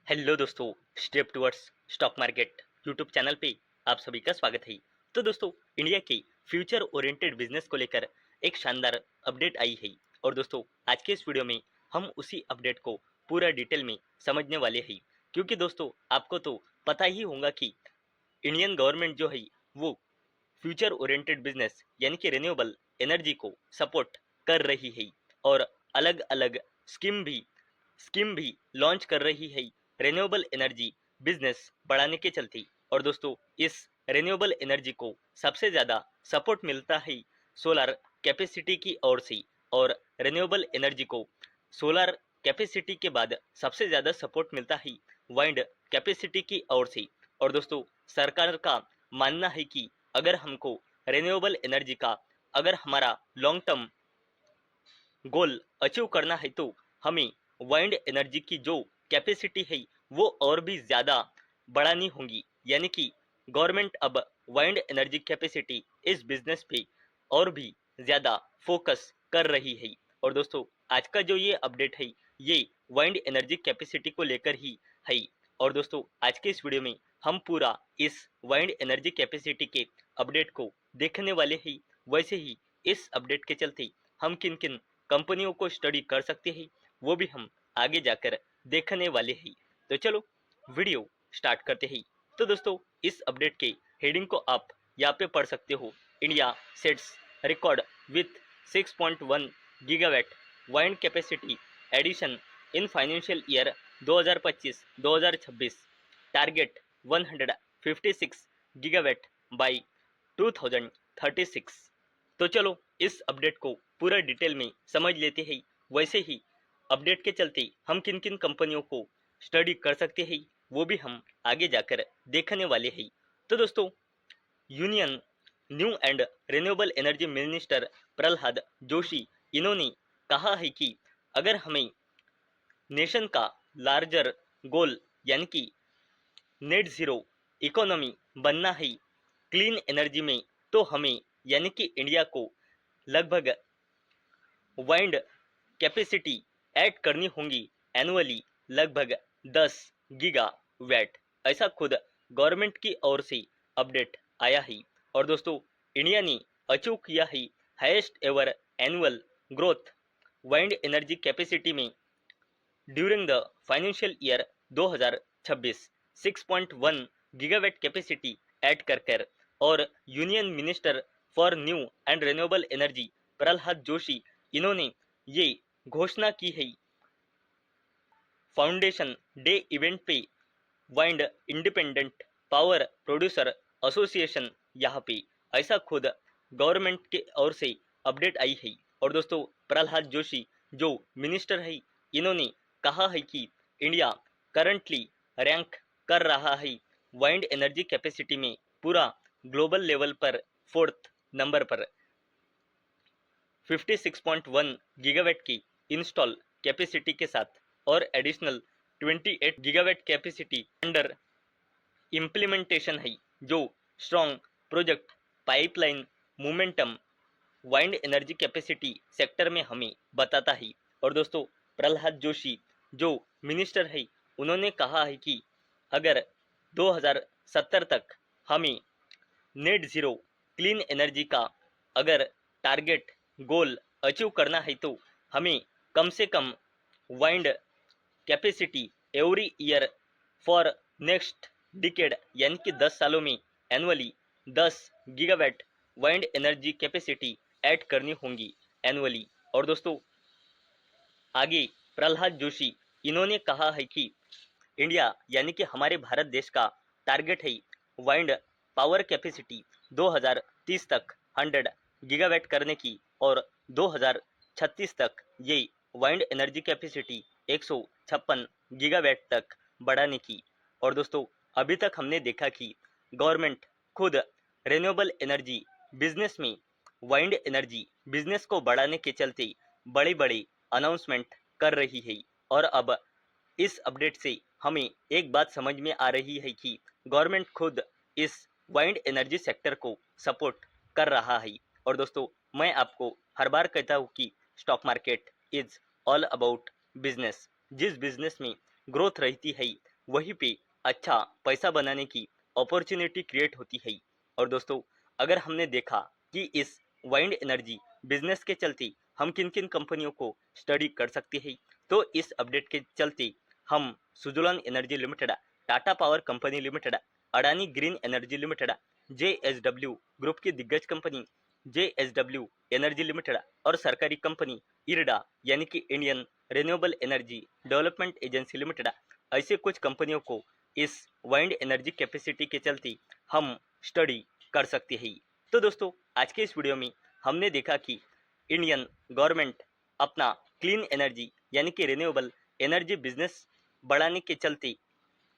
Hello दोस्तों, step towards stock market YouTube channel पे आप सभी का स्वागत है। तो दोस्तों, इंडिया के फ्यूचर ओरिएंटेड बिजनेस को लेकर एक शानदार अपडेट आई है। और दोस्तों, आज के इस वीडियो में हम उसी अपडेट को पूरा डिटेल में समझने वाले हैं। क्योंकि दोस्तों, आपको तो पता ही होगा कि इंडियन गवर्नमेंट जो है वो फ्यूचर ओरिएंटेड बिजनेस यानी कि रिन्यूएबल एनर्जी को सपोर्ट कर रही है और अलग अलग स्कीम भी लॉन्च कर रही है रिन्यूएबल एनर्जी बिजनेस बढ़ाने के चलते। और दोस्तों, इस रिन्यूएबल एनर्जी को सबसे ज़्यादा सपोर्ट मिलता है सोलर कैपेसिटी की ओर से। और रिन्यूएबल एनर्जी को सोलर कैपेसिटी के बाद सबसे ज़्यादा सपोर्ट मिलता है वाइंड कैपेसिटी की ओर से। और दोस्तों, सरकार का मानना है कि अगर हमको रिन्यूएबल एनर्जी का अगर हमारा लॉन्ग टर्म गोल अचीव करना है तो हमें वाइंड एनर्जी की जो कैपेसिटी है वो और भी ज़्यादा बढ़ानी होगी। यानी कि गवर्नमेंट अब वाइंड एनर्जी कैपेसिटी इस बिजनेस पे और भी ज़्यादा फोकस कर रही है। और दोस्तों, आज का जो ये अपडेट है ये वाइंड एनर्जी कैपेसिटी को लेकर ही है। और दोस्तों, आज के इस वीडियो में हम पूरा इस वाइंड एनर्जी कैपेसिटी के अपडेट को देखने वाले हैं। वैसे ही इस अपडेट के चलते हम किन किन कंपनियों को स्टडी कर सकते हैं वो भी हम आगे जाकर देखने वाले हैं। तो चलो वीडियो स्टार्ट करते हैं। तो दोस्तों, इस अपडेट के हेडिंग को आप यहाँ पे पढ़ सकते हो। India sets record with 6.1 gigawatt wind capacity addition in financial year 2025-2026, target 156 gigawatt by 2036। तो चलो इस अपडेट को पूरा डिटेल में समझ लेते हैं। वैसे ही अपडेट के चलते हम किन किन कंपनियों को स्टडी कर सकते हैं वो भी हम आगे जाकर देखने वाले हैं। तो दोस्तों, union new and renewable energy minister Prahlad Joshi इन्होंने कहा है कि अगर हमें नेशन का लार्जर गोल यानी कि नेट ज़ीरो इकोनॉमी बनना है क्लीन एनर्जी में, तो हमें यानी कि इंडिया को लगभग वाइंड कैपेसिटी ऐड करनी होगी एनुअली लगभग 10 गीगावाट। ऐसा खुद गवर्नमेंट की ओर से अपडेट आया है। और दोस्तों, इंडिया ने अचीव किया है highest ever annual growth wind energy capacity में during the financial year 2026 6.1 gigawatt capacity add कर। और union minister for new and renewable energy Prahlad Joshi इन्होंने ये घोषणा की है फाउंडेशन डे इवेंट पे wind independent power producer association यहाँ पे। ऐसा खुद गवर्नमेंट के ओर से अपडेट आई है। और दोस्तों, प्रहलाद जोशी जो मिनिस्टर है इन्होंने कहा है कि इंडिया करंटली रैंक कर रहा है वाइंड एनर्जी कैपेसिटी में पूरा ग्लोबल लेवल पर 4th नंबर पर 56.1 गीगावाट की इंस्टॉल कैपेसिटी के साथ। और additional 28 gigawatt capacity under implementation है जो strong project pipeline momentum wind energy capacity sector में हमें बताता है। और दोस्तों, प्रहलाद जोशी जो मिनिस्टर है उन्होंने कहा है कि अगर 2070 तक हमें नेट ज़ीरो क्लीन एनर्जी का अगर टारगेट गोल अचीव करना है तो हमें कम से कम wind capacity every year for next decade यानी कि 10 सालों में annually 10 gigawatt wind energy capacity add करनी होंगी एनुअली। और दोस्तों, आगे प्रहलाद जोशी इन्होंने कहा है कि इंडिया यानी कि हमारे भारत देश का टारगेट है वाइंड पावर कैपेसिटी 2030 तक 100 गीगावाट करने की और 2036 तक ये वाइंड एनर्जी कैपेसिटी 156 गीगावाट तक बढ़ाने की। और दोस्तों, अभी तक हमने देखा कि गवर्नमेंट खुद रिन्यूएबल एनर्जी बिजनेस में वाइंड एनर्जी बिजनेस को बढ़ाने के चलते बड़े बड़े अनाउंसमेंट कर रही है। और अब इस अपडेट से हमें एक बात समझ में आ रही है कि गवर्नमेंट खुद इस वाइंड एनर्जी सेक्टर को सपोर्ट कर रहा है। और दोस्तों, मैं आपको हर बार कहता हूँ कि stock market is all about business. जिस बिजनेस में ग्रोथ रहती है वहीं पे अच्छा पैसा बनाने की अपॉर्चुनिटी क्रिएट होती है। और दोस्तों, अगर हमने देखा कि इस वाइंड एनर्जी बिजनेस के चलते हम किन किन कंपनियों को स्टडी कर सकते हैं, तो इस अपडेट के चलते हम Suzlon energy limited, Tata power company limited, Adani green energy limited, JSW group की दिग्गज कंपनी JSW एनर्जी लिमिटेड और सरकारी कंपनी इरडा यानी कि Indian renewable energy development agency limited, ऐसे कुछ कंपनियों को इस वाइंड एनर्जी कैपेसिटी के चलते हम स्टडी कर सकते हैं। तो दोस्तों, आज के इस वीडियो में हमने देखा कि इंडियन गवर्नमेंट अपना क्लीन एनर्जी यानी कि रिन्यूएबल एनर्जी बिजनेस बढ़ाने के चलते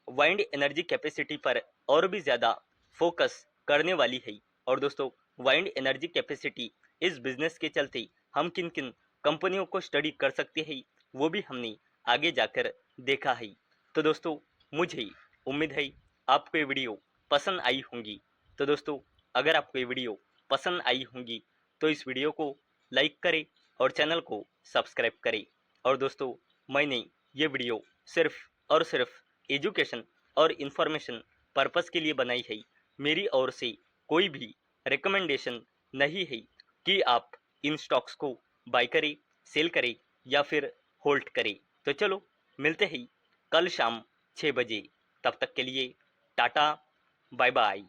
वाइंड एनर्जी कैपेसिटी पर और भी ज़्यादा फोकस करने वाली है। और दोस्तों, वाइंड एनर्जी कैपेसिटी इस बिजनेस के चलते हम किन किन कंपनियों को स्टडी कर सकते हैं, वो भी हमने आगे जाकर देखा है। तो दोस्तों, मुझे उम्मीद है आपको ये वीडियो पसंद आई होंगी। तो दोस्तों, अगर आपको ये वीडियो पसंद आई होंगी तो इस वीडियो को लाइक करें और चैनल को सब्सक्राइब करें। और दोस्तों, मैंने ये वीडियो सिर्फ और सिर्फ एजुकेशन और इन्फॉर्मेशन पर्पस के लिए बनाई है। मेरी ओर से कोई भी रिकमेंडेशन नहीं है कि आप इन स्टॉक्स को बाय करें, सेल करें या फिर होल्ड करें। तो चलो, मिलते हैं कल शाम 6 बजे। तब तक के लिए टाटा, बाय बाय।